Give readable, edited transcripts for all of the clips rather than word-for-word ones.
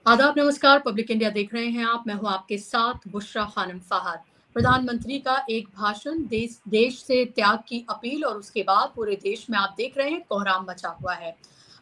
आदाब नमस्कार। Public India देख रहे हैं आप। मैं हूं आपके साथ बुशरा खानम फहद। प्रधानमंत्री का एक भाषण, देश देश से त्याग की अपील और उसके बाद पूरे देश में आप देख रहे हैं कोहराम मचा हुआ है।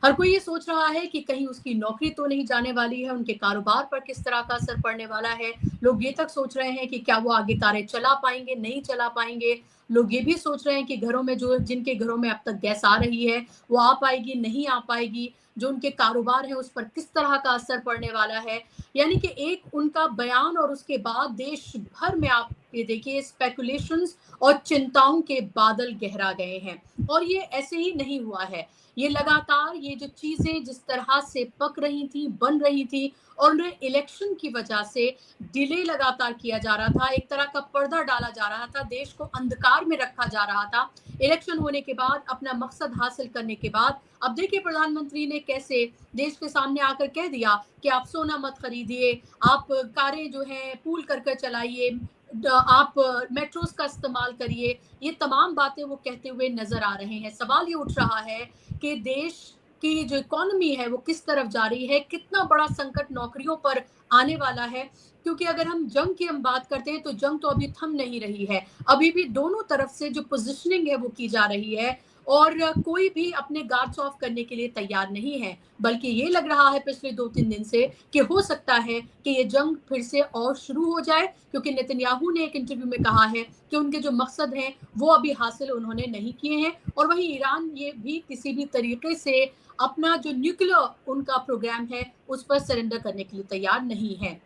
हर कोई ये सोच रहा है कि कहीं उसकी नौकरी तो नहीं जाने वाली है, उनके कारोबार पर किस तरह का असर पड़ने वाला है। लोग ये तक सोच रहे हैं कि क्या वो आगे कारें चला पाएंगे, नहीं चला पाएंगे। लोग ये भी सोच रहे हैं कि घरों में जो जिनके घरों में अब तक गैस आ रही है वो आ पाएगी, नहीं आ पाएगी। जो उनके कारोबार है उस पर किस तरह का असर पड़ने वाला है। यानी कि एक उनका बयान और उसके बाद देश भर में आप ये देखिए स्पेकुलेशंस और चिंताओं के बादल गहरा गए हैं। और ये ऐसे ही नहीं हुआ है, ये लगातार ये जो चीजें जिस तरह से पक रही थी, बन रही थी और उन्हें इलेक्शन की वजह से डिले लगातार किया जा रहा था, एक तरह का पर्दा डाला जा रहा था, देश को अंधकार में रखा जा रहा था। इलेक्शन होने के बाद, अपना मकसद हासिल करने के बाद, अब देखिए प्रधानमंत्री ने कैसे देश के सामने आकर कह दिया कि आप सोना मत खरीदिए, आप कारें जो हैं पूल कर कर चलाइए, आप मेट्रोस का इस्तेमाल करिए। ये तमाम बातें वो कहते हुए नजर आ रहे हैं। सवाल ये उठ रहा है कि देश की जो इकोनॉमी है वो किस तरफ जा रही है, कितना बड़ा संकट नौकरियों पर आने वाला है। क्योंकि अगर हम बात करते हैं तो जंग तो अभी थम नहीं रही है। अभी भी दोनों तरफ से जो पोजीशनिंग है वो की जा रही है और कोई भी अपने गार्ड्स ऑफ करने के लिए तैयार नहीं है। बल्कि ये लग रहा है पिछले 2-3 दिन से कि हो सकता है कि ये जंग फिर से और शुरू हो जाए, क्योंकि नेतन्याहू ने एक इंटरव्यू में कहा है कि उनके जो मकसद हैं वो अभी हासिल उन्होंने नहीं किए हैं। और वहीं ईरान ये भी किसी भी तरीके से अपना जो न्यूक्लियर उनका प्रोग्राम है उस पर सरेंडर करने के लिए तैयार नहीं है।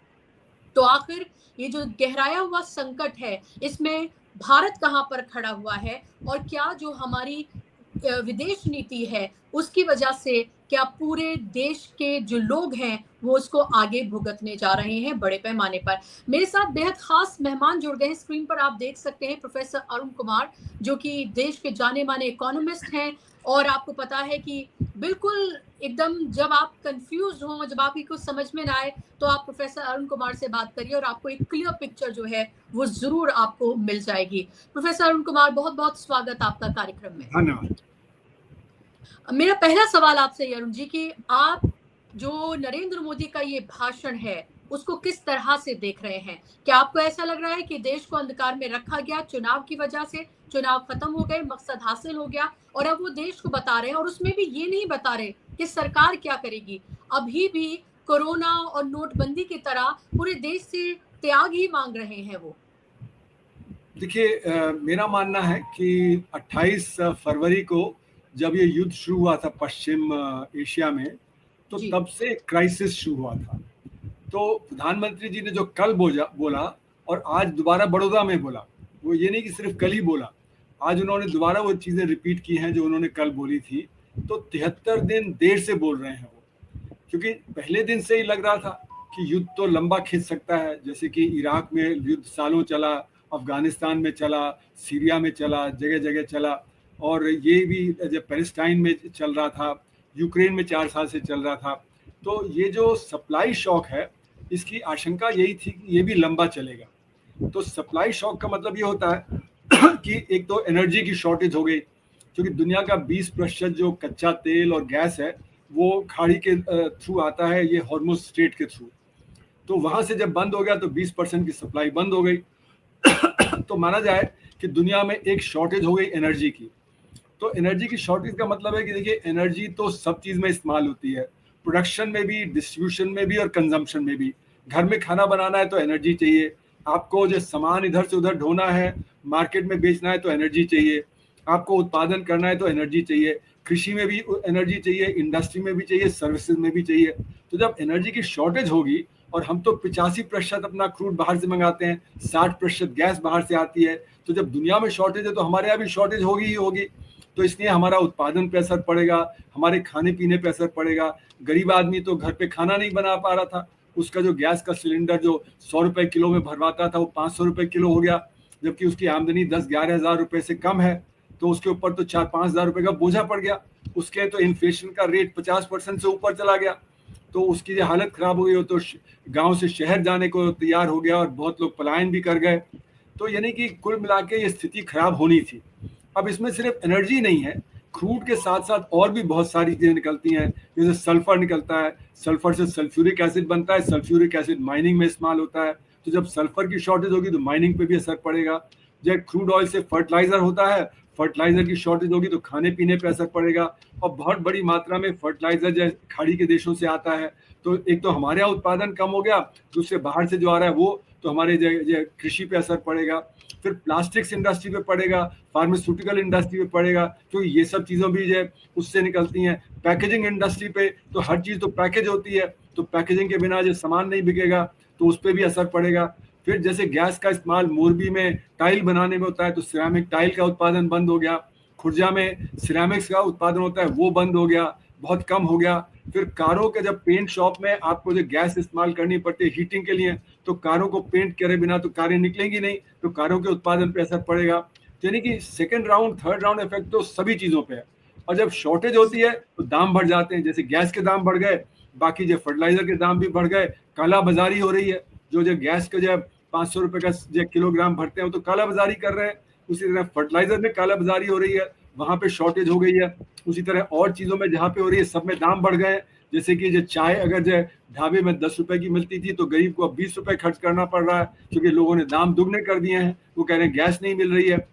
तो आखिर ये जो गहराया हुआ संकट है, इसमें भारत कहाँ पर खड़ा हुआ है और क्या जो हमारी विदेश नीति है उसकी वजह से क्या पूरे देश के जो लोग हैं वो उसको आगे भुगतने जा रहे हैं बड़े पैमाने पर। मेरे साथ बेहद खास मेहमान जुड़ गए हैं। स्क्रीन पर आप देख सकते हैं प्रोफेसर अरुण कुमार, जो कि देश के जाने माने इकोनॉमिस्ट हैं। और आपको पता है कि बिल्कुल एकदम जब आप कंफ्यूज हो, जब आपकी कुछ समझ में ना आए, तो आप प्रोफेसर अरुण कुमार से बात करिए और आपको एक क्लियर पिक्चर जो है वो जरूर आपको मिल जाएगी। प्रोफेसर अरुण कुमार, बहुत बहुत स्वागत आपका कार्यक्रम में। धन्यवाद। मेरा पहला सवाल आपसे अरुण जी कि आप जो नरेंद्र मोदी का ये भाषण है उसको किस तरह से देख रहे हैं? क्या आपको ऐसा लग रहा है कि देश को अंधकार में रखा गया चुनाव की वजह से, चुनाव खत्म हो गए, मकसद हासिल हो गया और अब वो देश को बता रहे हैं और उसमें भी ये नहीं बता रहे कि सरकार क्या करेगी, अभी भी कोरोना और नोटबंदी की तरह पूरे देश से त्याग ही मांग रहे हैं वो? देखिए, मेरा मानना है कि 28 फरवरी को जब ये युद्ध शुरू हुआ था पश्चिम एशिया में, तो जी। तब से क्राइसिस शुरू हुआ था। तो प्रधानमंत्री जी ने जो कल बोला और आज दोबारा बड़ौदा में बोला, वो ये नहीं कि सिर्फ कल ही बोला, आज उन्होंने दोबारा वो चीज़ें रिपीट की हैं जो उन्होंने कल बोली थी। तो 73 दिन देर से बोल रहे हैं वो, क्योंकि पहले दिन से ही लग रहा था कि युद्ध तो लंबा खिंच सकता है। जैसे कि इराक में युद्ध सालों चला, अफगानिस्तान में चला, सीरिया में चला, जगह जगह चला, और ये भी जब पैलेस्टाइन में चल रहा था, यूक्रेन में 4 साल से चल रहा था। तो ये जो सप्लाई शॉक है, इसकी आशंका यही थी कि ये भी लंबा चलेगा। तो सप्लाई शॉक का मतलब ये होता है कि एक तो एनर्जी की शॉर्टेज हो गई, क्योंकि दुनिया का 20% जो कच्चा तेल और गैस है वो खाड़ी के थ्रू आता है, ये हॉर्मुज स्ट्रेट के थ्रू। तो वहां से जब बंद हो गया तो 20% की सप्लाई बंद हो गई। तो माना जाए कि दुनिया में एक शॉर्टेज हो गई एनर्जी की। तो एनर्जी की शॉर्टेज का मतलब है कि देखिए, एनर्जी तो सब चीज़ में इस्तेमाल होती है, प्रोडक्शन में भी, डिस्ट्रीब्यूशन में भी और कंजम्पशन में भी। घर में खाना बनाना है तो एनर्जी चाहिए, आपको जो सामान इधर से उधर ढोना है, मार्केट में बेचना है तो एनर्जी चाहिए, आपको उत्पादन करना है तो एनर्जी चाहिए, कृषि में भी एनर्जी चाहिए, इंडस्ट्री में भी चाहिए, सर्विसेज में भी चाहिए। तो जब एनर्जी की शॉर्टेज होगी, और हम तो 85% अपना क्रूड बाहर से मंगाते हैं, 60% गैस बाहर से आती है, तो जब दुनिया में शॉर्टेज है तो हमारे यहाँ भी शॉर्टेज होगी ही होगी। तो इसलिए हमारा उत्पादन पे असर पड़ेगा, हमारे खाने पीने पे असर पड़ेगा। गरीब आदमी तो घर पे खाना नहीं बना पा रहा था, उसका जो गैस का सिलेंडर जो 100 रुपए किलो में भरवाता था वो 500 रुपए किलो हो गया, जबकि उसकी आमदनी 10-11 हज़ार रुपए से कम है। तो उसके ऊपर तो 4-5 हज़ार रुपए का बोझा पड़ गया। उसके तो इन्फ्लेशन का रेट 50% से ऊपर चला गया, तो उसकी जो हालत खराब हो गई, हो तो गांव से शहर जाने को तैयार हो गया और बहुत लोग पलायन भी कर गए। तो यानी कि कुल मिला के ये स्थिति खराब होनी थी। अब इसमें सिर्फ एनर्जी नहीं है, क्रूड के साथ साथ और भी बहुत सारी चीजें निकलती हैं, जैसे सल्फर निकलता है, सल्फर से सल्फ्यूरिक एसिड बनता है, सल्फ्यूरिक एसिड माइनिंग में इस्तेमाल होता है। तो जब सल्फर की शॉर्टेज होगी तो माइनिंग पे भी असर पड़ेगा। जब क्रूड ऑयल से फर्टिलाइजर होता है, फर्टिलाइजर की शॉर्टेज होगी तो खाने पीने पे असर पड़ेगा। और बहुत बड़ी मात्रा में फर्टिलाइजर जो खाड़ी के देशों से आता है, तो एक तो हमारे यहाँ उत्पादन कम हो गया, दूसरे बाहर से जो आ रहा है वो, तो हमारे जो कृषि पे असर पड़ेगा। फिर प्लास्टिक्स इंडस्ट्री पे पड़ेगा, फार्मास्यूटिकल इंडस्ट्री पे पड़ेगा, क्योंकि ये सब चीज़ों भी जो उससे निकलती हैं। पैकेजिंग इंडस्ट्री पे तो हर चीज़ तो पैकेज होती है, तो पैकेजिंग के बिना जो सामान नहीं बिकेगा तो उस पर भी असर पड़ेगा। फिर जैसे गैस का इस्तेमाल मोरबी में टाइल बनाने में होता है, तो सिरेमिक टाइल का उत्पादन बंद हो गया। खुर्जा में सिरेमिक्स का उत्पादन होता है, वो बंद हो गया, बहुत कम हो गया। फिर कारों के जब पेंट शॉप में आपको जो गैस इस्तेमाल करनी पड़ती है हीटिंग के लिए, तो कारों को पेंट करे बिना तो कारें निकलेंगी नहीं, तो कारों के उत्पादन पे असर पड़ेगा। यानी कि second round third round effect तो सभी चीज़ों पे है। और जब शॉर्टेज होती है तो दाम बढ़ जाते हैं, जैसे गैस के दाम बढ़ गए, बाकी जो फर्टिलाइजर के दाम भी बढ़ गए, काला बाजारी हो रही है। जो गैस के जब 500 रुपये का जो किलोग्राम भरते हैं तो काला बाजारी कर रहे हैं। उसी तरह फर्टिलाइजर में काला बाजारी हो रही है, वहाँ पे शॉर्टेज हो गई है। उसी तरह और चीज़ों में जहाँ पे हो रही है सब में दाम बढ़ गए। जैसे कि जो चाय अगर जो ढाबे में 10 रुपए की मिलती थी तो गरीब को अब 20 रुपए खर्च करना पड़ रहा है, क्योंकि लोगों ने दाम दुगने कर दिए हैं। वो कह रहे हैं गैस नहीं मिल रही है।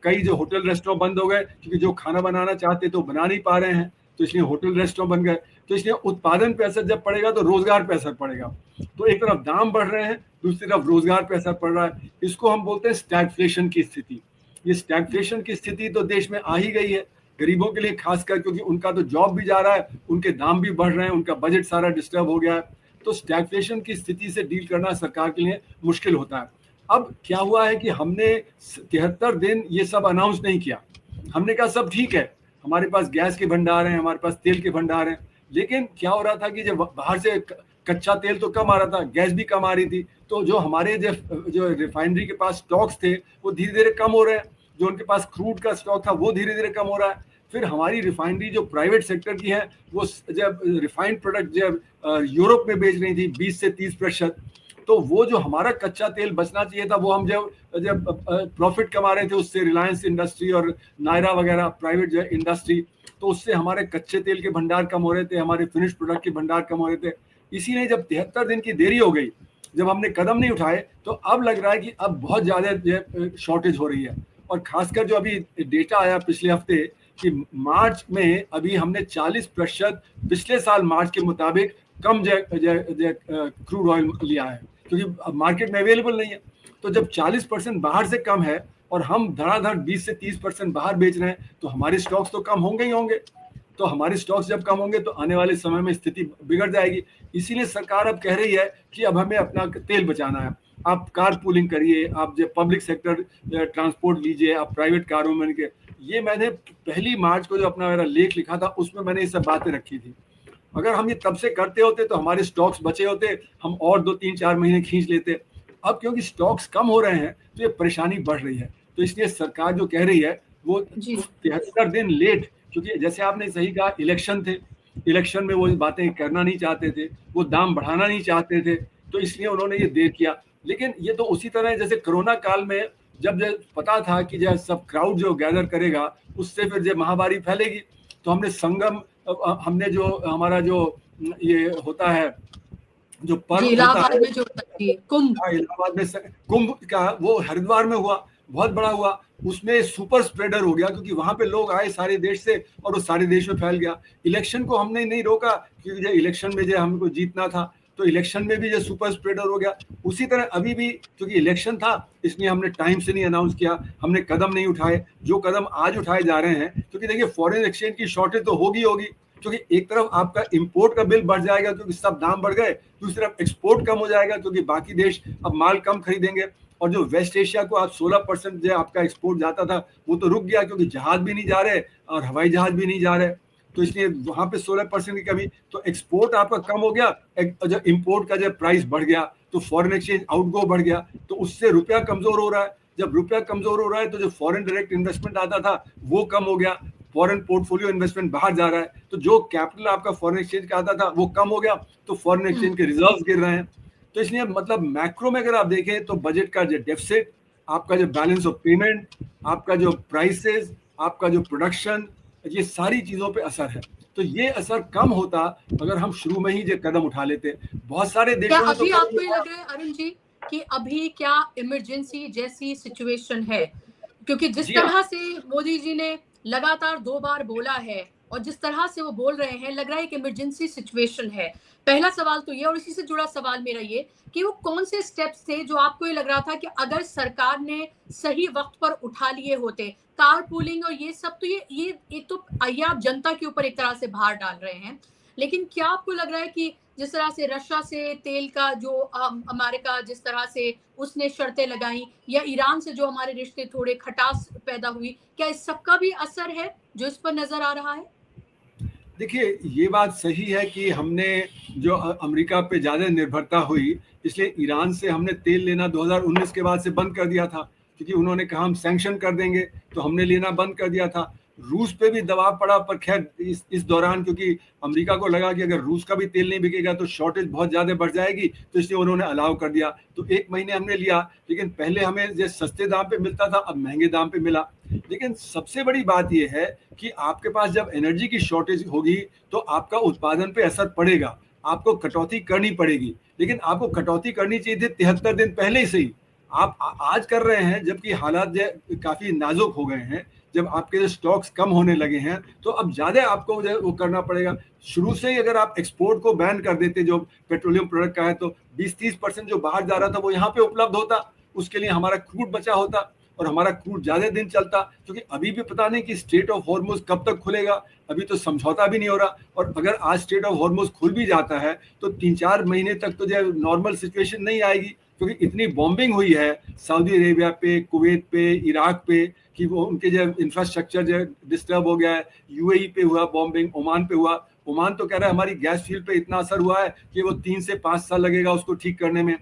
कई जो होटल रेस्टोरेंट बंद हो गए, क्योंकि जो खाना बनाना चाहते तो बना नहीं पा रहे हैं, तो इसलिए होटल रेस्टोरेंट बन गए। तो इसलिए उत्पादन पे असर जब पड़ेगा तो रोजगार पे असर पड़ेगा। तो एक तरफ दाम बढ़ रहे हैं, दूसरी तरफ रोजगार पे असर पड़ रहा है। इसको हम बोलते हैं स्टैगफ्लेशन की स्थिति। ये स्टैगफ्लेशन की स्थिति तो देश में आ ही गई है, गरीबों के लिए खासकर, क्योंकि उनका तो जॉब भी जा रहा है, उनके दाम भी बढ़ रहे हैं, उनका बजट सारा डिस्टर्ब हो गया है। तो स्टैगफ्लेशन की स्थिति से डील करना सरकार के लिए मुश्किल होता है। अब क्या हुआ है कि हमने 73 दिन ये सब अनाउंस नहीं किया। हमने कहा सब ठीक है, हमारे पास गैस के भंडार हैं, हमारे पास तेल के भंडार हैं। लेकिन क्या हो रहा था कि जब बाहर से कच्चा तेल तो कम आ रहा था, गैस भी कम आ रही थी, तो जो हमारे जो रिफाइनरी के पास स्टॉक्स थे वो धीरे धीरे कम हो रहे हैं। जो उनके पास क्रूड का स्टॉक था वो धीरे धीरे कम हो रहा है। फिर हमारी रिफाइनरी जो प्राइवेट सेक्टर की है, वो जब रिफाइंड प्रोडक्ट जब यूरोप में बेच रही थी 20 से 30%, तो वो जो हमारा कच्चा तेल बचना चाहिए था वो हम जब प्रॉफिट कमा रहे थे उससे, रिलायंस इंडस्ट्री और नायरा वगैरह प्राइवेट जो इंडस्ट्री, तो उससे हमारे कच्चे तेल के भंडार कम हो रहे थे, हमारे फिनिश प्रोडक्ट के भंडार कम हो रहे थे। इसीलिए जब 73 दिन की देरी हो गई, जब हमने कदम नहीं उठाए, तो अब लग रहा है कि अब बहुत ज़्यादा शॉर्टेज हो रही है। और खासकर जो अभी डेटा आया पिछले हफ्ते कि मार्च में अभी हमने 40% पिछले साल मार्च के मुताबिक कम क्रूड ऑयल लिया है, क्योंकि मार्केट में अवेलेबल नहीं है। तो जब 40% बाहर से कम है और हम धड़ाधड़ 20 से 30% बाहर बेच रहे हैं, तो हमारे स्टॉक्स तो कम होंगे ही होंगे। तो हमारे स्टॉक्स जब कम होंगे तो आने वाले समय में स्थिति बिगड़ जाएगी। इसीलिए सरकार अब कह रही है कि अब हमें अपना तेल बचाना है। आप कार पूलिंग करिए, आप जो पब्लिक सेक्टर ट्रांसपोर्ट लीजिए, आप प्राइवेट कारों में के। ये मैंने 1 मार्च को जो अपना मेरा लेख लिखा था उसमें मैंने ये सब बातें रखी थी। अगर हम ये तब से करते होते तो हमारे स्टॉक्स बचे होते, हम और 2-3-4 महीने खींच लेते। अब क्योंकि स्टॉक्स कम हो रहे हैं तो ये परेशानी बढ़ रही है। तो इसलिए सरकार जो कह रही है वो 73 दिन लेट, क्योंकि जैसे आपने सही कहा इलेक्शन थे, इलेक्शन में वो बातें करना नहीं चाहते थे, वो दाम बढ़ाना नहीं चाहते थे, तो इसलिए उन्होंने ये देर किया। लेकिन ये तो उसी तरह जैसे कोरोना काल में जब पता था कि जब सब क्राउड जो गैदर करेगा उससे फिर जब महामारी फैलेगी, तो हमने संगम, हमने जो हमारा जो ये होता है जो पर्व होता है, में जो कुंभ, इलाहाबाद में कुंभ का वो हरिद्वार में हुआ, बहुत बड़ा हुआ। उसमें सुपर स्प्रेडर हो गया, क्योंकि वहां पे लोग आए सारे देश से और वो सारे देश में फैल गया। इलेक्शन को हमने नहीं रोका, क्योंकि जो इलेक्शन में जो हमको जीतना था, तो इलेक्शन में भी जो सुपर स्प्रेडर हो गया। उसी तरह अभी भी क्योंकि इलेक्शन था, इसलिए हमने टाइम से नहीं अनाउंस किया, हमने कदम नहीं उठाए जो कदम आज उठाए जा रहे हैं। क्योंकि देखिए फॉरेन एक्सचेंज की शॉर्टेज तो होगी, क्योंकि एक तरफ आपका इंपोर्ट का बिल बढ़ जाएगा क्योंकि सब दाम बढ़ गए, दूसरी तरफ एक्सपोर्ट कम हो जाएगा क्योंकि बाकी देश अब माल कम खरीदेंगे। और जो वेस्ट एशिया को आप 16% जो आपका एक्सपोर्ट जाता था वो तो रुक गया, क्योंकि जहाज भी नहीं जा रहे और हवाई जहाज भी नहीं जा रहे, तो इसलिए वहां पे 16% की कमी, तो एक्सपोर्ट आपका कम हो गया, जो इंपोर्ट का जो प्राइस बढ़ गया तो फॉरेन एक्सचेंज आउटगो बढ़ गया, तो उससे रुपया कमजोर हो रहा है। जब रुपया कमजोर हो रहा है तो जो फॉरेन डायरेक्ट इन्वेस्टमेंट आता था वो कम हो गया, फॉरेन पोर्टफोलियो इन्वेस्टमेंट बाहर जा रहा है, तो जो कैपिटल आपका फॉरेन एक्सचेंज का आता था वो कम हो गया, तो फॉरेन एक्सचेंज के रिजर्व्स गिर रहे हैं। तो इसलिए मतलब मैक्रो में अगर आप देखें तो बजट का जो डेफिसिट, आपका जो बैलेंस ऑफ पेमेंट, आपका जो प्राइसेस, आपका जो प्रोडक्शन, ये सारी चीज़ों पे असर है। तो ये असर कम होता अगर हम शुरू में ही ये कदम उठा लेते। बहुत सारे क्या देशों ने तो अभी आपको ये लग रहा है अरुण जी कि अभी क्या इमरजेंसी जैसी सिचुएशन है? क्योंकि जिस जी हाँ। तरह से मोदी जी ने लगातार 2 बार बोला है और जिस तरह से वो बोल रहे हैं, लग रहा है एक इमरजेंसी सिचुएशन है। पहला सवाल तो ये और इसी से जुड़ा सवाल मेरा ये कि वो कौन से स्टेप्स थे जो आपको ये लग रहा था कि अगर सरकार ने सही वक़्त पर उठा लिए होते, कारपूलिंग और ये सब तो ये एक तो ये आप जनता के ऊपर एक तरह से भार डाल रहे हैं। लेकिन क्या आपको लग रहा है कि जिस तरह से रशिया से तेल का जो अमेरिका जिस तरह से उसने शर्तें लगाई या ईरान से जो हमारे रिश्ते थोड़े खटास पैदा हुई, क्या इस सब का भी असर है जो इस पर नजर आ रहा है? देखिए, ये बात सही है कि हमने जो अमेरिका पे ज़्यादा निर्भरता हुई, इसलिए ईरान से हमने तेल लेना 2019 के बाद से बंद कर दिया था, क्योंकि उन्होंने कहा हम सैंक्शन कर देंगे, तो हमने लेना बंद कर दिया था। रूस पे भी दबाव पड़ा, पर खैर इस दौरान क्योंकि अमेरिका को लगा कि अगर रूस का भी तेल नहीं बिकेगा तो शॉर्टेज बहुत ज़्यादा बढ़ जाएगी, तो इसलिए उन्होंने अलाउ कर दिया। तो 1 महीने हमने लिया, लेकिन पहले हमें जो सस्ते दाम पे मिलता था, अब महँगे दाम पे मिला। लेकिन सबसे बड़ी बात ये है कि आपके पास जब एनर्जी की शॉर्टेज होगी, तो आपका उत्पादन पे असर पड़ेगा, आपको कटौती करनी पड़ेगी। लेकिन आपको कटौती करनी चाहिए थी 73 दिन पहले से ही। आप आज कर रहे हैं, जबकि हालात जो काफ़ी नाजुक हो गए हैं, जब आपके जो स्टॉक्स कम होने लगे हैं, तो अब ज़्यादा आपको जो है वो करना पड़ेगा। शुरू से ही अगर आप एक्सपोर्ट को बैन कर देते, जो पेट्रोलियम प्रोडक्ट का है, तो 20-30% जो बाहर जा रहा था वो यहाँ पे उपलब्ध होता, उसके लिए हमारा क्रूड बचा होता और हमारा क्रूड ज़्यादा दिन चलता। क्योंकि अभी भी पता नहीं कि स्ट्रेट ऑफ हॉर्मुज़ कब तक खुलेगा, अभी तो समझौता भी नहीं हो रहा। और अगर आज स्ट्रेट ऑफ हॉर्मुज़ खुल भी जाता है, तो 3-4 महीने तक तो जो नॉर्मल सिचुएशन नहीं आएगी, क्योंकि इतनी बॉम्बिंग हुई है सऊदी अरेबिया पे, कुवैत पे, इराक पे, कि वो उनके जो इंफ्रास्ट्रक्चर जो डिस्टर्ब हो गया है। यूएई पे हुआ बॉम्बिंग, ओमान पे हुआ। ओमान तो कह रहा है हमारी गैस फील्ड पे इतना असर हुआ है कि वो 3 से 5 साल लगेगा उसको ठीक करने में।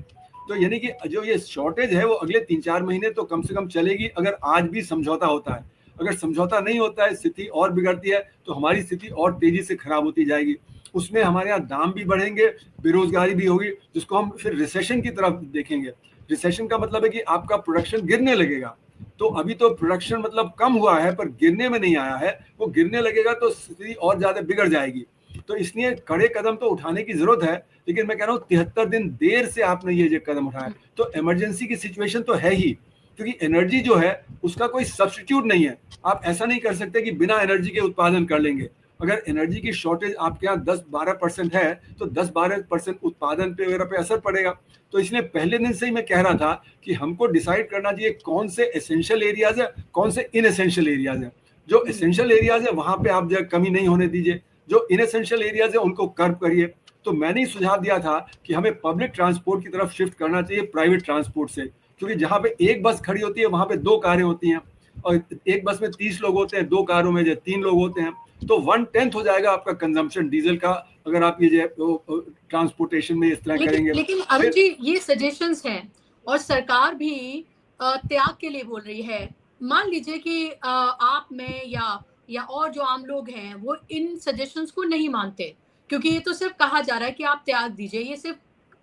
तो यानी कि जो ये शॉर्टेज है वो अगले 3-4 महीने तो कम से कम चलेगी, अगर आज भी समझौता होता है। अगर समझौता नहीं होता है, स्थिति और बिगड़ती है, तो हमारी स्थिति और तेजी से खराब होती जाएगी। उसमें हमारे यहाँ दाम भी बढ़ेंगे, बेरोजगारी भी होगी, जिसको हम फिर रिसेशन की तरफ देखेंगे। रिसेशन का मतलब है कि आपका प्रोडक्शन गिरने लगेगा। तो अभी तो प्रोडक्शन मतलब कम हुआ है, पर गिरने में नहीं आया है। वो गिरने लगेगा तो स्थिति और ज्यादा बिगड़ जाएगी। तो इसलिए कड़े कदम तो उठाने की जरूरत है, लेकिन मैं कह रहा हूँ 73 दिन देर से आपने ये कदम उठाया, तो इमरजेंसी की सिचुएशन तो है ही, क्योंकि एनर्जी जो है उसका कोई सब्स्टिट्यूट नहीं है। आप ऐसा नहीं कर सकते कि बिना एनर्जी के उत्पादन कर लेंगे। अगर एनर्जी की शॉर्टेज आपके यहाँ 10-12% है, तो 10-12% उत्पादन पे वगैरह पे असर पड़ेगा। तो इसलिए पहले दिन से ही मैं कह रहा था कि हमको डिसाइड करना चाहिए कौन से एसेंशियल एरियाज है, कौन से इनएसेंशियल एरियाज है। जो एसेंशियल एरियाज है वहां पे आप जो कमी नहीं होने दीजिए, जो इनएसेंशियल एरियाज है उनको कर्व करिए। तो मैंने ही सुझाव दिया था कि हमें पब्लिक ट्रांसपोर्ट की तरफ शिफ्ट करना चाहिए प्राइवेट ट्रांसपोर्ट से, क्योंकि जहां पे एक बस खड़ी होती है वहां पे 2 कारें होती हैं, और एक बस में 30 लोग होते हैं, 2 कारों में जो 3 लोग होते हैं। तो 1/10 हो जाएगा आपका कंजम्पशन डीजल का, अगर आप ये जो ट्रांसपोर्टेशन में इस तरह करेंगे। लेकिन अरुण जी ये सजेशंस हैं और सरकार भी त्याग के लिए बोल रही है। मान लीजिए कि आप में या और जो आम लोग हैं वो इन सजेशंस को नहीं मानते, क्योंकि ये तो सिर्फ कहा जा रहा है कि आप त्याग दीजिए, ये सिर्फ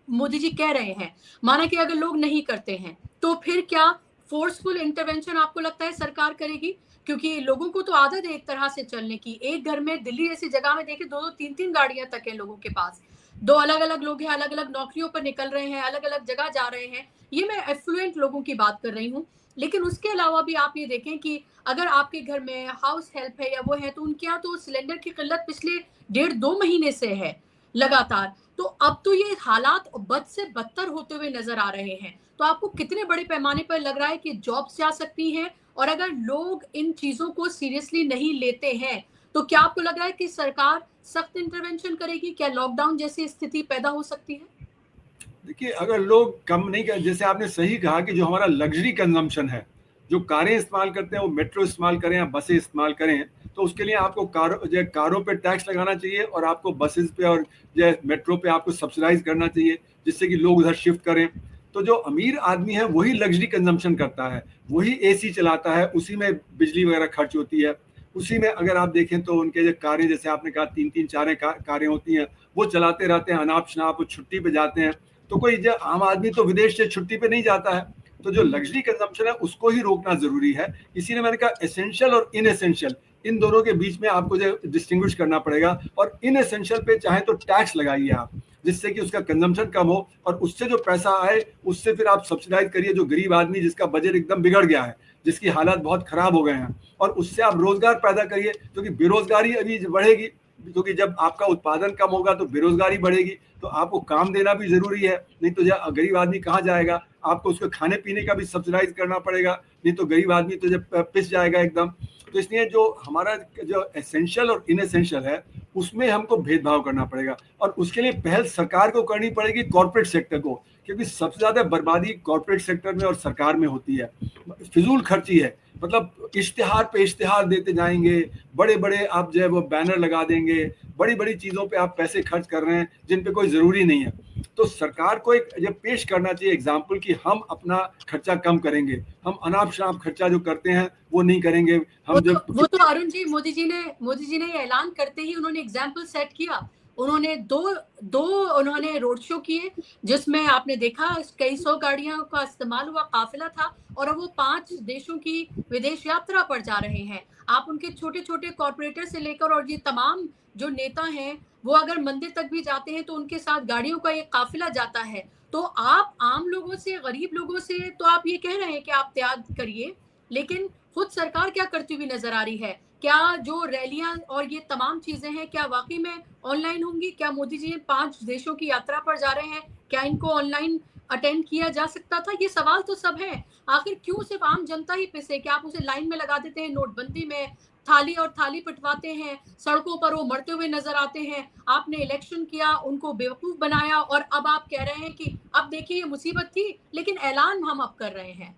मोदी जी कह रहे हैं। माना कि अगर लोग नहीं करते हैं तो फिर क्या फोर्सफुल इंटरवेंशन आपको लगता है सरकार करेगी? क्योंकि लोगों को तो आदत है एक तरह से चलने की। एक घर में दिल्ली जैसी जगह में देखिए 2-2 3-3 गाड़ियां तक है लोगों के पास। 2 अलग-अलग लोग हैं, अलग-अलग नौकरियों पर निकल रहे हैं, अलग-अलग जगह जा रहे हैं। ये मैं एफ्लुएंट लोगों की बात कर रही हूँ। लेकिन उसके अलावा भी आप ये देखें कि अगर आपके घर में हाउस हेल्प है या वो है, तो उनके यहाँ तो सिलेंडर की किल्लत पिछले 1.5-2 महीने से है लगातार। तो अब तो ये हालात बद से बदतर होते हुए नजर आ रहे हैं। तो आपको कितने बड़े पैमाने पर लग रहा है कि जॉब्स जा सकती हैं? और अगर लोग इन चीजों को सीरियसली नहीं लेते हैं, तो क्या आपको लग रहा है कि सरकार सख्त इंटरवेंशन करेगी? क्या लॉकडाउन जैसी स्थिति पैदा हो सकती है? देखिए, अगर लोग कम नहीं कर, जैसे आपने सही कहा कि जो हमारा लग्जरी कंजम्पशन है, जो कारें इस्तेमाल करते हैं वो मेट्रो इस्तेमाल करें या बसें इस्तेमाल करें, तो उसके लिए आपको कारों पे टैक्स लगाना चाहिए, और आपको बसेस पे और जो मेट्रो पे आपको सब्सिडाइज करना चाहिए, जिससे कि लोग उधर शिफ्ट करें। तो जो अमीर आदमी है वही लग्जरी कंजम्पशन करता है, वही एसी चलाता है, उसी में बिजली वगैरह खर्च होती है, उसी में अगर आप देखें तो उनके जो कारें, जैसे आपने कहा 3-3 4 कारें होती हैं, वो चलाते रहते हैं अनाप शनाप, वो छुट्टी पे जाते हैं। तो कोई जो आम आदमी तो विदेश से छुट्टी पे नहीं जाता है। तो जो लग्जरी कंजम्पशन है उसको ही रोकना जरूरी है। इसीलिए मैंने कहा एसेंशियल और इनएसेंशियल इन दोनों के बीच में आपको जो डिस्टिंग्विश करना पड़ेगा। और इन एसेंशियल पे चाहे तो टैक्स लगाइए आप, जिससे कि उसका कंजम्पशन कम हो, और उससे जो पैसा आए उससे फिर आप सब्सिडाइज करिए जो गरीब आदमी जिसका बजट एकदम बिगड़ गया है, जिसकी हालात बहुत खराब हो गए हैं, और उससे आप रोजगार पैदा करिए, क्योंकि बेरोजगारी अभी बढ़ेगी, क्योंकि जब आपका उत्पादन कम होगा तो बेरोजगारी बढ़ेगी, तो आपको काम देना भी जरूरी है, नहीं तो गरीब आदमी कहाँ जाएगा, आपको उसको खाने पीने का भी सब्सिडाइज करना पड़ेगा, नहीं तो गरीब आदमी तो जब पिस जाएगा एकदम। तो इसलिए जो हमारा जो एसेंशियल और इनएसेंशियल है उसमें हमको भेदभाव करना पड़ेगा, और उसके लिए पहल सरकार को करनी पड़ेगी, कॉर्पोरेट सेक्टर को, क्योंकि सबसे ज्यादा बर्बादी कॉर्पोरेट सेक्टर में और सरकार में होती है। फिजूल खर्ची है, मतलब इश्तिहार पे इश्तिहार देते जाएंगे, बड़े बड़े आप जो है वो बैनर लगा देंगे, बड़ी बड़ी चीजों पे आप पैसे खर्च कर रहे हैं जिन पे कोई जरूरी नहीं है। तो सरकार को एक ये पेश करना चाहिए एग्जाम्पल कि हम अपना खर्चा कम करेंगे, हम अनाप शनाप खर्चा जो करते हैं वो नहीं करेंगे। हम वो तो अरुण जी, मोदी जी ने ऐलान करते ही उन्होंने एग्जाम्पल सेट किया। उन्होंने दो उन्होंने रोड शो किए, जिसमें आपने देखा कई सौ गाड़ियों का इस्तेमाल हुआ, काफिला था, और अब वो 5 देशों की विदेश यात्रा पर जा रहे हैं। आप उनके छोटे छोटे कॉर्पोरेटर से लेकर और ये तमाम जो नेता हैं, वो अगर मंदिर तक भी जाते हैं तो उनके साथ गाड़ियों का एक काफिला जाता है। तो आप आम लोगों से, गरीब लोगों से तो आप ये कह रहे हैं कि आप त्याग करिए, लेकिन खुद सरकार क्या करती हुई नजर आ रही है? क्या जो रैलियां और ये तमाम चीजें हैं, क्या वाकई में ऑनलाइन होंगी? क्या मोदी जी 5 देशों की यात्रा पर जा रहे हैं, क्या इनको ऑनलाइन अटेंड किया जा सकता था? ये सवाल तो सब है। आखिर क्यों सिर्फ आम जनता ही पिसे? क्या आप उसे लाइन में लगा देते हैं नोटबंदी में, थाली और थाली पिटवाते हैं, सड़कों पर वो मरते हुए नजर आते हैं? आपने इलेक्शन किया, उनको बेवकूफ बनाया, और अब आप कह रहे हैं कि अब देखिए ये मुसीबत थी लेकिन ऐलान हम अब कर रहे हैं।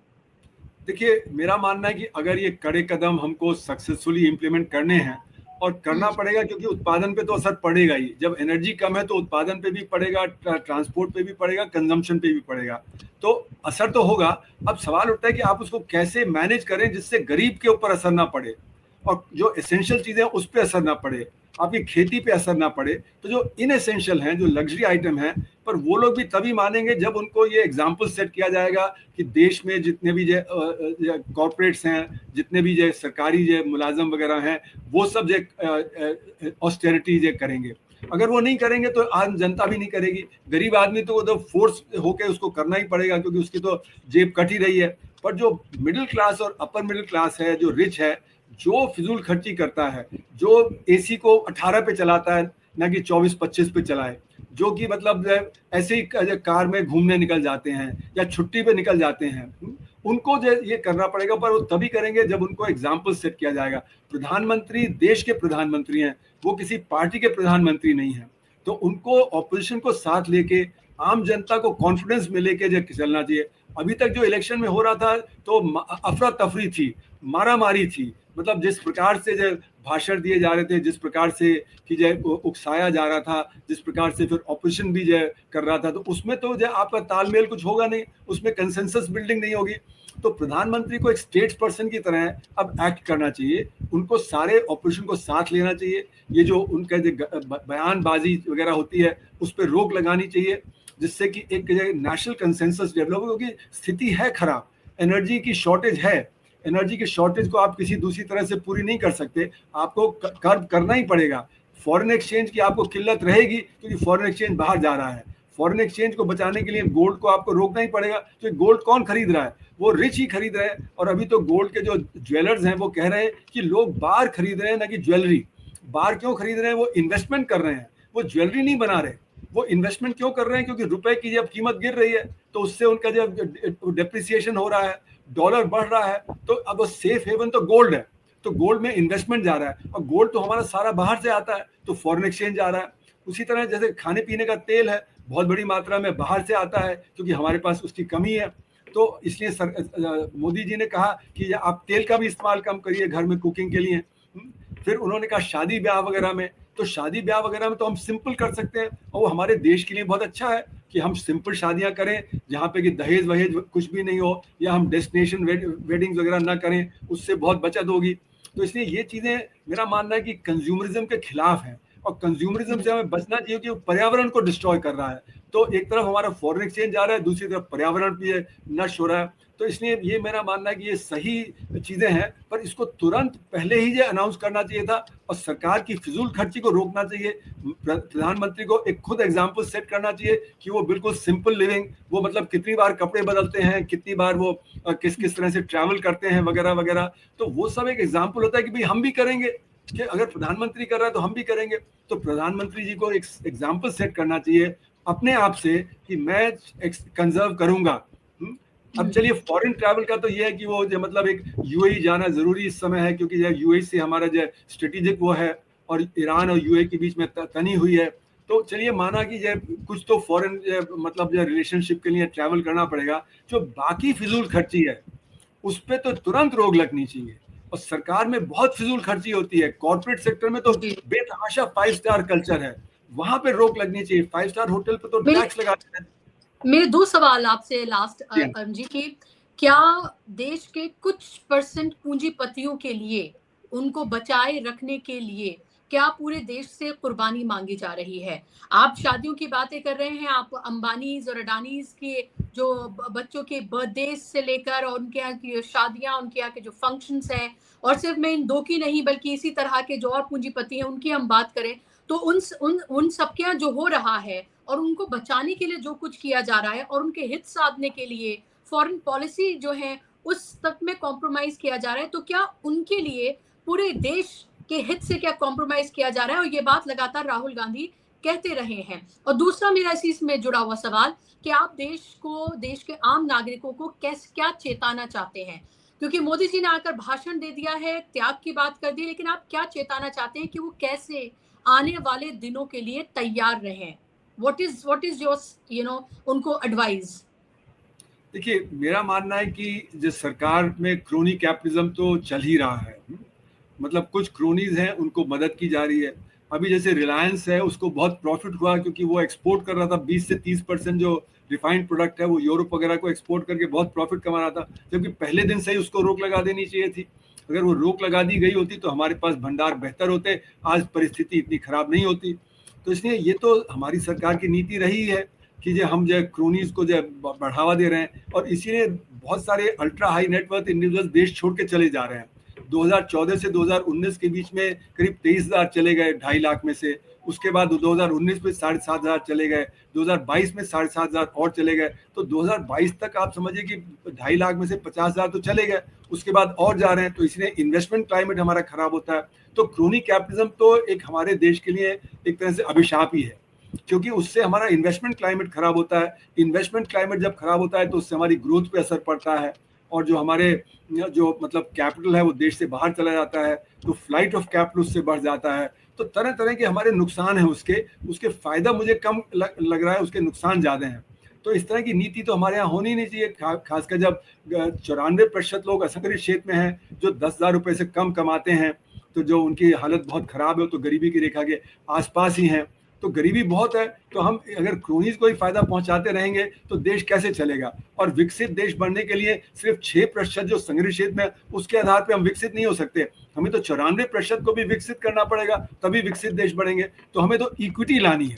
देखिए, मेरा मानना है कि अगर ये कड़े कदम हमको सक्सेसफुली इम्प्लीमेंट करने हैं, और करना पड़ेगा, क्योंकि उत्पादन पे तो असर पड़ेगा ही, जब एनर्जी कम है तो उत्पादन पे भी पड़ेगा, ट्रांसपोर्ट पे भी पड़ेगा, कंजम्पशन पे भी पड़ेगा, तो असर तो होगा। अब सवाल उठता है कि आप उसको कैसे मैनेज करें जिससे गरीब के ऊपर असर ना पड़े, और जो एसेंशियल चीजें हैं उस पर असर ना पड़े, आपकी खेती पे असर ना पड़े। तो जो इनएसेंशियल हैं, जो लग्जरी आइटम हैं, पर वो लोग भी तभी मानेंगे जब उनको ये एग्जाम्पल सेट किया जाएगा कि देश में जितने भी जो कॉर्पोरेट्स हैं, जितने भी जो सरकारी जो मुलाजम वगैरह हैं, वो सब जो ऑस्टेरिटी जो करेंगे। अगर वो नहीं करेंगे तो आम जनता भी नहीं करेगी, गरीब आदमी तो वो तो फोर्स होके उसको करना ही पड़ेगा, क्योंकि उसकी तो जेब कट ही रही है। पर जो मिडिल क्लास और अपर मिडिल क्लास है, जो रिच है, जो फिजूल खर्ची करता है, जो एसी को 18 पे चलाता है ना कि 24-25 पे चलाए, जो कि मतलब ऐसे ही कार में घूमने निकल जाते हैं या छुट्टी पे निकल जाते हैं, उनको जो ये करना पड़ेगा। पर वो तभी करेंगे जब उनको एग्जाम्पल सेट किया जाएगा। प्रधानमंत्री देश के प्रधानमंत्री हैं, वो किसी पार्टी के प्रधानमंत्री नहीं हैं, तो उनको ऑपोजिशन को साथ लेके, आम जनता को कॉन्फिडेंस में लेके जो चलना चाहिए। अभी तक जो इलेक्शन में हो रहा था तो अफरा तफरी थी, मारामारी थी, मतलब जिस प्रकार से जो भाषण दिए जा रहे थे, जिस प्रकार से कि जो उकसाया जा रहा था, जिस प्रकार से फिर ऑपोजिशन भी जो कर रहा था, तो उसमें तो जो आपका तालमेल कुछ होगा नहीं, उसमें कंसेंसस बिल्डिंग नहीं होगी। तो प्रधानमंत्री को एक स्टेट्स पर्सन की तरह अब एक्ट करना चाहिए, उनको सारे ऑपोजिशन को साथ लेना चाहिए। ये जो उनका जो बयानबाजी वगैरह होती है उस पर रोक लगानी चाहिए, जिससे कि एक नेशनल कंसेंसस डेवलप हो, क्योंकि स्थिति है खराब, एनर्जी की शॉर्टेज है। एनर्जी की शॉर्टेज को आप किसी दूसरी तरह से पूरी नहीं कर सकते, आपको कर्व करना ही पड़ेगा। फॉरेन एक्सचेंज की आपको किल्लत रहेगी, क्योंकि फॉरेन एक्सचेंज बाहर जा रहा है। फॉरेन एक्सचेंज को बचाने के लिए गोल्ड को आपको रोकना ही पड़ेगा, क्योंकि गोल्ड कौन खरीद रहा है? वो रिच ही खरीद रहे हैं। और अभी तो गोल्ड के जो ज्वेलर्स हैं वो कह रहे हैं कि लोग बार खरीद रहे हैं ना कि ज्वेलरी। बार क्यों खरीद रहे हैं? वो इन्वेस्टमेंट कर रहे हैं, वो ज्वेलरी नहीं बना रहे। वो इन्वेस्टमेंट क्यों कर रहे हैं? क्योंकि रुपए की जब कीमत गिर रही है तो उससे उनका जब डिप्रिसिएशन हो रहा है, डॉलर बढ़ रहा है, तो अब वो सेफ हेवन तो गोल्ड है, तो गोल्ड में इन्वेस्टमेंट जा रहा है। और गोल्ड तो हमारा सारा बाहर से आता है, तो फॉरेन एक्सचेंज जा रहा है। उसी तरह जैसे खाने पीने का तेल है, बहुत बड़ी मात्रा में बाहर से आता है, क्योंकि हमारे पास उसकी कमी है। तो इसलिए मोदी जी ने कहा कि आप तेल का भी इस्तेमाल कम करिए घर में कुकिंग के लिए। फिर उन्होंने कहा शादी ब्याह वगैरह में, तो शादी ब्याह वगैरह में तो हम सिंपल कर सकते हैं, और वो हमारे देश के लिए बहुत अच्छा है कि हम सिंपल शादियां करें, जहाँ पे कि दहेज वहेज कुछ भी नहीं हो, या हम डेस्टिनेशन वेडिंग्स वगैरह ना करें, उससे बहुत बचत होगी। तो इसलिए ये चीज़ें मेरा मानना है कि कंज्यूमरिज्म के खिलाफ है, और कंज्यूमरिज्म से हमें बचना चाहिए कि वो पर्यावरण को डिस्ट्रॉय कर रहा है। तो एक तरफ हमारा फॉरेन एक्सचेंज जा रहा है, दूसरी तरफ पर्यावरण भी नष्ट हो रहा है। तो इसलिए ये मेरा मानना है कि ये सही चीजें हैं, पर इसको तुरंत पहले ही ये अनाउंस करना चाहिए था और सरकार की फिजूल खर्ची को रोकना चाहिए। प्रधानमंत्री को एक खुद एग्जाम्पल सेट करना चाहिए कि वो बिल्कुल सिंपल लिविंग, वो मतलब कितनी बार कपड़े बदलते हैं, कितनी बार वो किस किस तरह से ट्रैवल करते हैं वगैरह वगैरह। तो वो सब एक एग्जाम्पल होता है कि भाई हम भी करेंगे, कि अगर प्रधानमंत्री कर रहा है तो हम भी करेंगे। तो प्रधानमंत्री जी को एक एग्जाम्पल सेट करना चाहिए अपने आप से कि मैं कंजर्व करूंगा। अब चलिए फॉरेन ट्रैवल का तो ये है कि वो जो मतलब एक यूएई जाना जरूरी इस समय है, क्योंकि जो यूएई से हमारा जो स्ट्रेटेजिक वो है और ईरान और यूएई के बीच में तनी हुई है। तो चलिए माना कि जो कुछ तो फॉरेन मतलब जो रिलेशनशिप के लिए ट्रैवल करना पड़ेगा, जो बाकी फिजूल खर्ची है उस पर तो तुरंत रोक लगनी चाहिए। और सरकार में बहुत फिजूल खर्ची होती है, कॉर्पोरेट सेक्टर में तो बेतहाशा 5 स्टार कल्चर है, वहां पे रोक लगनी चाहिए। 5 स्टार होटल पे तो टैक्स लगाते हैं। मेरे 2 सवाल आपसे लास्ट अरुण जी की, क्या देश के कुछ परसेंट पूंजीपतियों के लिए, उनको बचाए रखने के लिए क्या पूरे देश से कुर्बानी मांगी जा रही है? आप शादियों की बातें कर रहे हैं, आप अंबानीज और अडानीज के जो बच्चों के बर्थडे से लेकर और उनके यहाँ की शादियां, उनके यहाँ के जो फंक्शंस हैं, और सिर्फ मैं इन 2 की नहीं बल्कि इसी तरह के जो और पूंजीपति हैं उनकी हम बात करें, तो उन सबके यहाँ जो हो रहा है और उनको बचाने के लिए जो कुछ किया जा रहा है और उनके हित साधने के लिए फॉरेन पॉलिसी जो है उस तक में कॉम्प्रोमाइज किया जा रहा है, तो क्या उनके लिए पूरे देश के हित से क्या कॉम्प्रोमाइज किया जा रहा है? और ये बात लगातार राहुल गांधी कहते रहे हैं। और दूसरा मेरा इसी में जुड़ा हुआ सवाल कि आप देश के आम नागरिकों को क्या चेताना चाहते हैं? क्योंकि मोदी जी ने आकर भाषण दे दिया है, त्याग की बात कर दी, लेकिन आप क्या चेताना चाहते हैं कि वो कैसे आने वाले दिनों के लिए तैयार रहें? what is your उनको एडवाइस? देखिए मेरा मानना है कि जो सरकार में क्रोनी कैपिटलिज्म तो चल ही रहा है, मतलब कुछ क्रोनीज हैं उनको मदद की जा रही है। अभी जैसे रिलायंस है, उसको बहुत प्रॉफिट हुआ क्योंकि वो एक्सपोर्ट कर रहा था, 20 से 30% जो रिफाइंड प्रोडक्ट है वो यूरोप वगैरह को एक्सपोर्ट करके बहुत प्रॉफिट कमा रहा था, जबकि पहले दिन से ही उसको रोक लगा देनी चाहिए थी। अगर वो रोक लगा दी गई होती तो हमारे पास भंडार बेहतर होते, आज परिस्थिति इतनी खराब नहीं होती। तो इसलिए ये तो हमारी सरकार की नीति रही है कि जो हम जो क्रोनीज को जो बढ़ावा दे रहे हैं, और इसीलिए बहुत सारे अल्ट्रा हाई नेटवर्थ इंडिविजुअल्स देश छोड़ के चले जा रहे हैं। 2014 से 2019 के बीच में करीब 23,000 चले गए 2.5 लाख में से। उसके बाद 2019 में 7,500 चले गए, 2022 में 7,500 और चले गए। तो 2022 तक आप समझिए कि 2.5 लाख में से 50,000 तो चले गए, उसके बाद और जा रहे हैं। तो इसलिए इन्वेस्टमेंट क्लाइमेट हमारा खराब होता है। तो क्रोनी कैपिटलिज्म तो एक हमारे देश के लिए एक तरह से अभिशाप ही है, क्योंकि उससे हमारा इन्वेस्टमेंट क्लाइमेट खराब होता है। इन्वेस्टमेंट क्लाइमेट जब खराब होता है तो उससे हमारी ग्रोथ पे असर पड़ता है, और जो हमारे जो मतलब कैपिटल है वो देश से बाहर चला जाता है, तो फ्लाइट ऑफ कैपिटल उससे बढ़ जाता है। तो तरह तरह के हमारे नुकसान हैं, उसके फायदा मुझे कम लग रहा है, उसके नुकसान ज़्यादा हैं। तो इस तरह की नीति तो हमारे यहाँ होनी नहीं चाहिए, खासकर जब 94% लोग असंगठित क्षेत्र में हैं, जो 10,000 रुपये से कम कमाते हैं, तो जो उनकी हालत बहुत ख़राब है, तो गरीबी की रेखा के आसपास ही हैं। तो गरीबी बहुत है, तो हम अगर क्रोनीज को ही फायदा पहुंचाते रहेंगे तो देश कैसे चलेगा? और विकसित देश बनने के लिए सिर्फ 6% जो संग्रह क्षेत्र में, उसके आधार पे हम विकसित नहीं हो सकते। हमें तो 94% को भी विकसित करना पड़ेगा, तभी विकसित देश बनेंगे। तो हमें तो इक्विटी लानी है,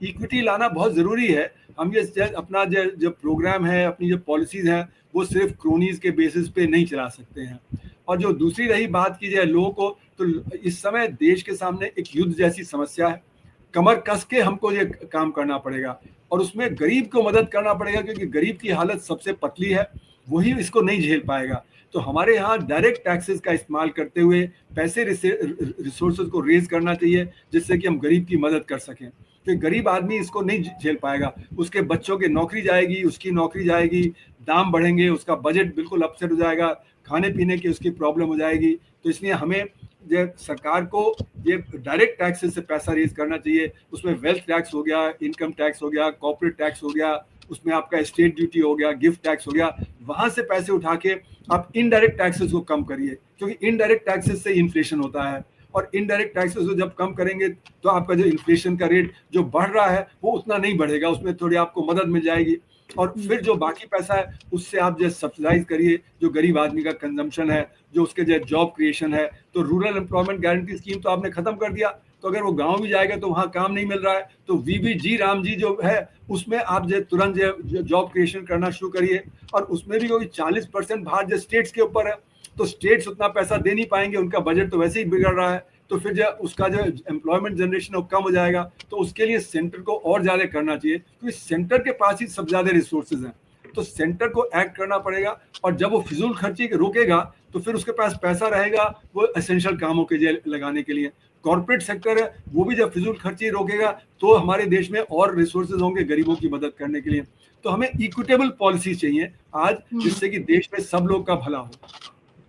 इक्विटी लाना बहुत जरूरी है। हम ये अपना जो प्रोग्राम है, अपनी जो पॉलिसीज हैं, वो सिर्फ क्रोनीज के बेसिस पे नहीं चला सकते हैं। और जो दूसरी रही बात की जाए लोगों को, तो इस समय देश के सामने एक युद्ध जैसी समस्या है। कमर कस के हमको ये काम करना पड़ेगा, और उसमें गरीब को मदद करना पड़ेगा, क्योंकि गरीब की हालत सबसे पतली है, वही इसको नहीं झेल पाएगा। तो हमारे यहाँ डायरेक्ट टैक्सेस का इस्तेमाल करते हुए पैसे रिसोर्सेज को रेज करना चाहिए, जिससे कि हम गरीब की मदद कर सकें। तो गरीब आदमी इसको नहीं झेल पाएगा, उसके बच्चों की नौकरी जाएगी, उसकी नौकरी जाएगी, दाम बढ़ेंगे, उसका बजट बिल्कुल अपसेट हो जाएगा, खाने पीने की उसकी प्रॉब्लम हो जाएगी। तो इसलिए हमें सरकार को ये डायरेक्ट टैक्सेस से पैसा रेज करना चाहिए। उसमें वेल्थ टैक्स हो गया, इनकम टैक्स हो गया, कॉर्पोरेट टैक्स हो गया, उसमें आपका स्टेट ड्यूटी हो गया, गिफ्ट टैक्स हो गया, वहां से पैसे उठा के आप इनडायरेक्ट टैक्सेस को कम करिए, क्योंकि इनडायरेक्ट टैक्सेस से इन्फ्लेशन होता है, और इनडायरेक्ट टैक्सेस को जब कम करेंगे तो आपका जो इन्फ्लेशन का रेट जो बढ़ रहा है वो उतना नहीं बढ़ेगा, उसमें थोड़ी आपको मदद मिल जाएगी। और फिर जो बाकी पैसा है उससे आप जो सब्सिडाइज करिए जो गरीब आदमी का कंजम्पशन है, जो उसके जो जॉब क्रिएशन है। तो रूरल एम्प्लॉयमेंट गारंटी स्कीम तो आपने खत्म कर दिया, तो अगर वो गांव भी जाएगा तो वहां काम नहीं मिल रहा है, तो वीबीजी राम जी जो है उसमें आप जो तुरंत जॉब क्रिएशन करना शुरू करिए। और उसमें भी कोई 40% भार जो स्टेट्स के ऊपर है, तो स्टेट्स उतना पैसा दे नहीं पाएंगे, उनका बजट तो वैसे ही बिगड़ रहा है, तो फिर जो उसका जो एम्प्लॉयमेंट जनरेशन है वो कम हो जाएगा। तो उसके लिए सेंटर को और ज्यादा करना चाहिए, क्योंकि सेंटर के पास ही सब ज्यादा रिसोर्सेज हैं, तो सेंटर को एक्ट करना पड़ेगा। और जब वो फिजूल खर्ची रोकेगा तो फिर उसके पास पैसा रहेगा वो एसेंशियल कामों के लिए लगाने के लिए। कॉर्पोरेट सेक्टर है वो भी जब फिजूल खर्ची रोकेगा तो हमारे देश में और रिसोर्सेज होंगे गरीबों की मदद करने के लिए। तो हमें इक्विटेबल पॉलिसी चाहिए आज, जिससे कि देश में सब लोग का भला हो।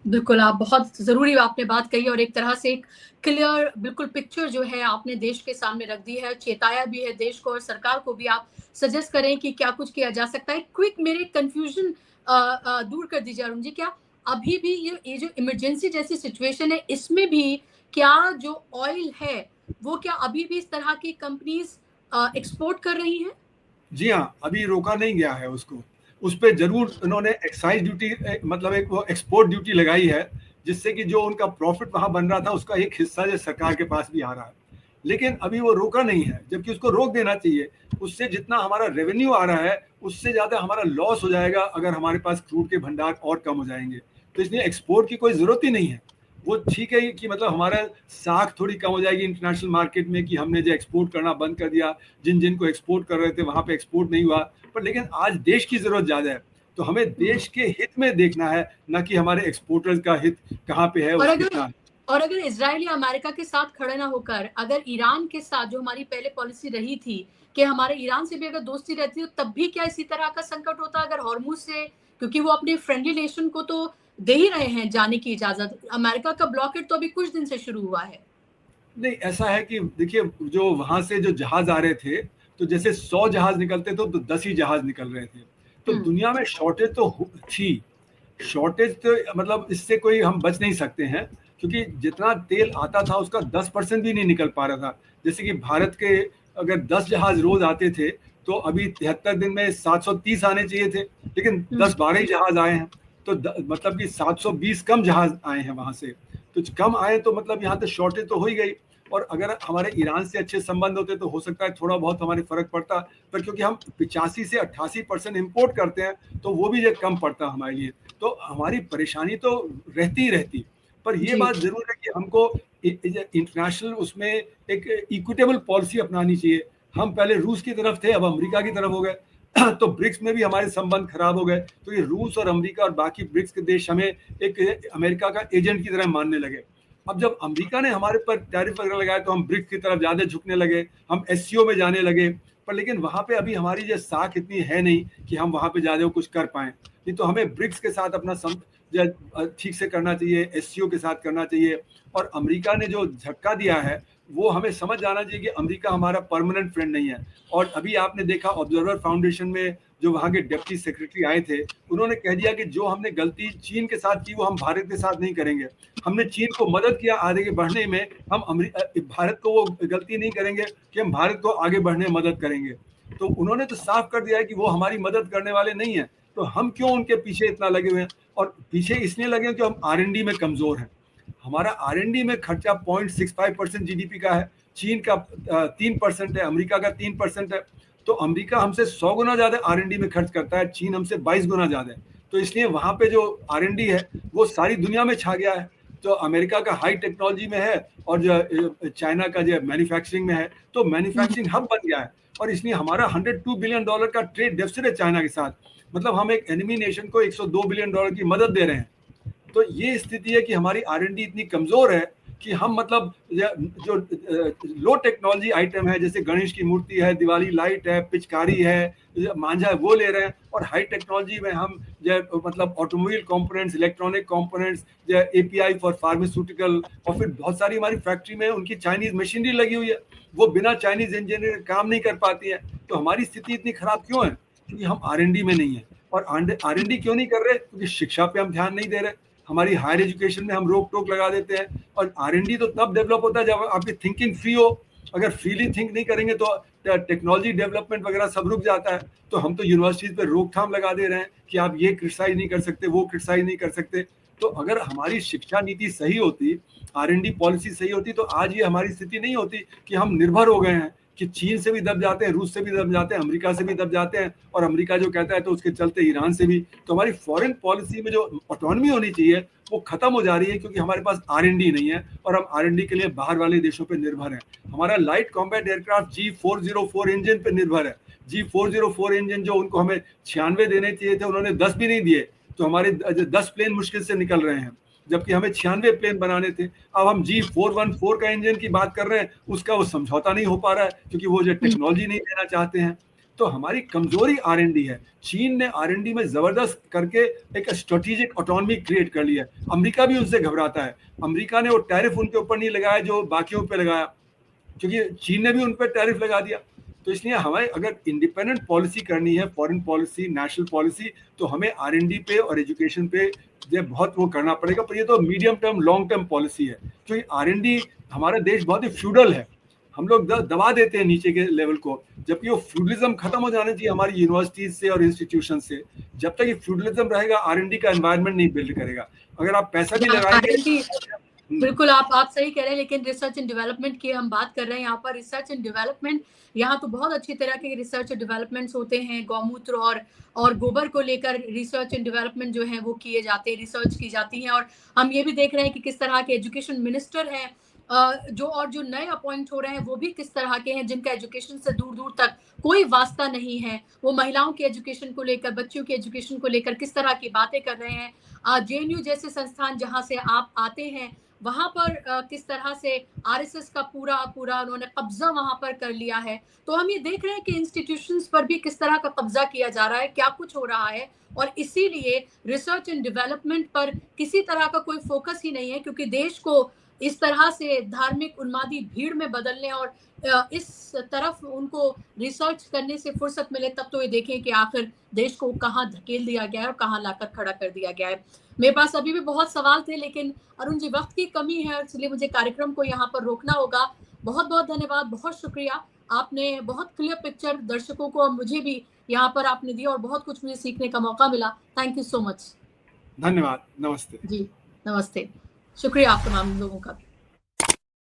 बिल्कुल, आप बहुत ज़रूरी आपने बात कही और एक तरह से एक क्लियर बिल्कुल पिक्चर जो है आपने देश के सामने रख दी है, चेताया भी है देश को और सरकार को भी। आप सजेस्ट करें कि क्या कुछ किया जा सकता है? क्विक मेरे कन्फ्यूज़न दूर कर दीजिए अरुण जी, क्या अभी भी ये जो इमरजेंसी जैसी सिचुएशन है, इसमें भी क्या जो ऑयल है, वो क्या अभी भी इस तरह की कंपनीज़ एक्सपोर्ट कर रही हैं? जी हाँ, अभी रोका नहीं गया है उसको। उस पे ज़रूर उन्होंने एक्साइज़ ड्यूटी मतलब एक वो एक्सपोर्ट ड्यूटी लगाई है, जिससे कि जो उनका प्रॉफ़िट वहाँ बन रहा था, उसका एक हिस्सा जो सरकार के पास भी आ रहा है। लेकिन अभी वो रोका नहीं है, जबकि उसको रोक देना चाहिए। उससे जितना हमारा रेवेन्यू आ रहा है, उससे ज़्यादा हमारा लॉस हो जाएगा अगर हमारे पास क्रूड के भंडार और कम हो जाएँगे। तो इसलिए एक्सपोर्ट की कोई ज़रूरत ही नहीं है। वो ठीक है कि मतलब हमारा साख थोड़ी कम हो जाएगी इंटरनेशनल मार्केट में कि हमने जो एक्सपोर्ट करना बंद कर दिया, जिन को एक्सपोर्ट कर रहे थे वहाँ पे एक्सपोर्ट नहीं हुआ। पर लेकिन आज देश की ज़रूरत ज़्यादा है, तो हमें देश के हित में देखना है, ना कि हमारे एक्सपोर्टर्स का हित कहाँ पे है, और कितना है। और अगर इज़राइल या अमेरिका के साथ खड़े ना होकर अगर ईरान के साथ जो हमारी पहले पॉलिसी रही थी कि हमारे ईरान से भी अगर दोस्ती रहती तो तब भी क्या इसी तरह का संकट होता अगर हॉर्मुज से, क्योंकि वो अपने फ्रेंडली नेशन को तो दे ही रहे हैं जाने की इजाजत। अमेरिका का ब्लॉकेट तो अभी कुछ दिन से शुरू हुआ है। नहीं, ऐसा है कि देखिए जो वहाँ से जो जहाज़ आ रहे थे, तो जैसे 100 जहाज़ निकलते थे तो 10 ही जहाज़ निकल रहे थे। तो दुनिया में शॉर्टेज तो थी। शॉर्टेज तो मतलब इससे कोई हम बच नहीं सकते हैं, क्योंकि जितना तेल आता था उसका 10% भी नहीं निकल पा रहा था। जैसे कि भारत के अगर 10 जहाज़ रोज़ आते थे, तो अभी 73 दिन में 730 आने चाहिए थे, लेकिन 10-12 ही जहाज़ आए हैं। तो मतलब कि 720 कम जहाज़ आए हैं वहाँ से। तो कम आए तो मतलब यहाँ तो शॉर्टेज तो हो ही गई। और अगर हमारे ईरान से अच्छे संबंध होते तो हो सकता है थोड़ा बहुत हमारे फर्क पड़ता, पर क्योंकि हम 85 से 88% इम्पोर्ट करते हैं, तो वो भी जो कम पड़ता हमारे लिए। तो हमारी परेशानी तो रहती ही रहती, पर ये बात जरूर है कि हमको इंटरनेशनल उसमें एक इक्विटेबल पॉलिसी अपनानी चाहिए। हम पहले रूस की तरफ थे, अब अमेरिका की तरफ हो गए, तो ब्रिक्स में भी हमारे संबंध खराब हो गए। तो ये रूस और अमेरिका और बाकी ब्रिक्स के देश हमें एक अमेरिका का एजेंट की तरह मानने लगे। अब जब अमेरिका ने हमारे पर टैरिफ वगैरह लगाया तो हम ब्रिक्स की तरफ ज्यादा झुकने लगे, हम एससीओ में जाने लगे। पर लेकिन वहां पे अभी हमारी जो साख इतनी है नहीं कि हम वहां पे ज्यादा कुछ कर पाए। नहीं तो हमें ब्रिक्स के साथ अपना ठीक से करना चाहिए, एससीओ के साथ करना चाहिए। और अमेरिका ने जो झटका दिया है वो हमें समझ जाना चाहिए कि अमेरिका हमारा परमानेंट फ्रेंड नहीं है। और अभी आपने देखा ऑब्जर्वर फाउंडेशन में जो वहाँ के डिप्टी सेक्रेटरी आए थे, उन्होंने कह दिया कि जो हमने गलती चीन के साथ की वो हम भारत के साथ नहीं करेंगे। हमने चीन को मदद किया आगे बढ़ने में, हम भारत को वो गलती नहीं करेंगे कि हम भारत को आगे बढ़ने में मदद करेंगे। तो उन्होंने तो साफ कर दिया है कि वो हमारी मदद करने वाले नहीं है, तो हम क्यों उनके पीछे इतना लगे हुए हैं। और पीछे इसलिए लगे हैं कि हम R&D में कमजोर हैं। हमारा R&D में खर्चा 0.65% जीडीपी का है, चीन का 3% है, अमेरिका का 3% है। तो अमेरिका हमसे 100 गुना ज्यादा R&D में खर्च करता है, चीन हमसे 22 गुना ज्यादा है। तो इसलिए वहां पे जो R&D है वो सारी दुनिया में छा गया है। तो अमेरिका का हाई टेक्नोलॉजी में है और जो चाइना का जो मैन्युफैक्चरिंग में है, तो मैन्युफैक्चरिंग हब बन गया है। और इसलिए हमारा $102 बिलियन का ट्रेड डेफिसिट है चाइना के साथ। मतलब हम एक एनिमी नेशन को $102 बिलियन की मदद दे रहे हैं। तो ये स्थिति है कि हमारी R&D इतनी कमजोर है कि हम मतलब जो लो टेक्नोलॉजी आइटम है, जैसे गणेश की मूर्ति है, दिवाली लाइट है, पिचकारी है, मांझा है, वो ले रहे हैं। और हाई टेक्नोलॉजी में हम जो मतलब ऑटोमोबाइल कंपोनेंट्स, इलेक्ट्रॉनिक कंपोनेंट्स, जो API फॉर फार्मास्यूटिकल, और फिर बहुत सारी हमारी फैक्ट्री में उनकी चाइनीज मशीनरी लगी हुई है, वो बिना चाइनीज इंजीनियर काम नहीं कर पाती है। तो हमारी स्थिति इतनी खराब क्यों है? क्योंकि हम R&D में नहीं है। और R&D क्यों नहीं कर रहे? क्योंकि शिक्षा पे हम ध्यान नहीं दे रहे। हमारी हायर एजुकेशन में हम रोक टोक लगा देते हैं। और R&D तो तब डेवलप होता है जब आपकी थिंकिंग फ्री हो। अगर फ्रीली थिंक नहीं करेंगे तो टेक्नोलॉजी डेवलपमेंट वगैरह सब रुक जाता है। तो हम तो यूनिवर्सिटीज पे रोकथाम लगा दे रहे हैं कि आप ये क्रिटिसाइज नहीं कर सकते, वो क्रिटिसाइज नहीं कर सकते। तो अगर हमारी शिक्षा नीति सही होती, R&D पॉलिसी सही होती, तो आज ये हमारी स्थिति नहीं होती कि हम निर्भर हो गए हैं कि चीन से भी दब जाते हैं, रूस से भी दब जाते हैं, अमेरिका से भी दब जाते हैं, और अमेरिका जो कहता है तो उसके चलते ईरान से भी। तो हमारी फॉरेन पॉलिसी में जो ऑटोनॉमी होनी चाहिए वो खत्म हो जा रही है, क्योंकि हमारे पास R&D नहीं है और हम R&D के लिए बाहर वाले देशों पर निर्भर हैं। हमारा light combat aircraft G404 engine पर निर्भर है। G404 इंजन जो उनको हमें 96 देने चाहिए थे, उन्होंने 10 भी नहीं दिए, तो हमारे 10 प्लेन मुश्किल से निकल रहे हैं, जबकि हमें 96 प्लेन बनाने थे। अब हम G414 का इंजन की बात कर रहे हैं, उसका वो समझौता नहीं हो पा रहा है, क्योंकि वो जो टेक्नोलॉजी नहीं देना चाहते हैं। तो हमारी कमजोरी R&D है। चीन ने R&D में जबरदस्त करके एक स्ट्रेटेजिक ऑटोनॉमी क्रिएट कर लिया है। अमेरिका भी उनसे घबराता है। अमेरिका ने वो टैरिफ उनके ऊपर नहीं लगाया जो बाकियों पे लगाया, क्योंकि चीन ने भी उन पर टैरिफ लगा दिया। तो इसलिए हमें अगर इंडिपेंडेंट पॉलिसी करनी है, फॉरेन पॉलिसी, नेशनल पॉलिसी, तो हमें R&D पे और एजुकेशन पे ये बहुत वो करना पड़ेगा। पर ये तो medium term, long term policy है, क्योंकि R&D, हमारा देश बहुत ही फ्यूडल है। हम लोग दबा देते हैं नीचे के लेवल को, जबकि वो फ्यूडलिज्म खत्म हो जाना चाहिए हमारी यूनिवर्सिटीज से और इंस्टीट्यूशन से। जब तक ये फ्यूडलिज्म रहेगा, R&D का एनवायरनमेंट नहीं बिल्ड करेगा। अगर आप पैसा भी लगाएंगे, बिल्कुल आप सही कह रहे हैं, लेकिन रिसर्च एंड डेवलपमेंट की हम बात कर रहे हैं यहाँ पर। रिसर्च एंड डेवलपमेंट, यहाँ तो बहुत अच्छी तरह के रिसर्च एंड डेवलपमेंट्स होते हैं। गौमूत्र और गोबर को लेकर रिसर्च एंड डेवलपमेंट जो है वो किए जाते हैं, रिसर्च की जाती है। और हम ये भी देख रहे हैं कि किस तरह के एजुकेशन मिनिस्टर हैं जो नए अपॉइंट हो रहे हैं, वो भी किस तरह के हैं, जिनका एजुकेशन से दूर दूर तक कोई वास्ता नहीं है। वो महिलाओं के एजुकेशन को लेकर, बच्चों के एजुकेशन को लेकर किस तरह की बातें कर रहे हैं। JNU जैसे संस्थान जहां से आप आते हैं, वहां पर किस तरह से RSS का पूरा उन्होंने कब्जा वहां पर कर लिया है। तो हम ये देख रहे हैं कि इंस्टीट्यूशंस पर भी किस तरह का कब्जा किया जा रहा है, क्या कुछ हो रहा है। और इसीलिए रिसर्च एंड डेवलपमेंट पर किसी तरह का कोई फोकस ही नहीं है, क्योंकि देश को इस तरह से धार्मिक उन्मादी भीड़ में बदलने और इस तरफ उनको रिसर्च करने से फुर्सत मिले, तब तो ये देखें कि आखिर देश को कहाँ धकेल दिया गया है और कहाँ लाकर खड़ा कर दिया गया है। मेरे पास अभी भी बहुत सवाल थे, लेकिन अरुण जी, वक्त की कमी है, इसलिए मुझे कार्यक्रम को यहाँ पर रोकना होगा। बहुत बहुत धन्यवाद, बहुत शुक्रिया। आपने बहुत क्लियर पिक्चर दर्शकों को और मुझे भी यहाँ पर आपने दी, और बहुत कुछ मुझे सीखने का मौका मिला। Thank you so much. धन्यवाद। नमस्ते जी, नमस्ते। शुक्रिया आप तमाम लोगों का।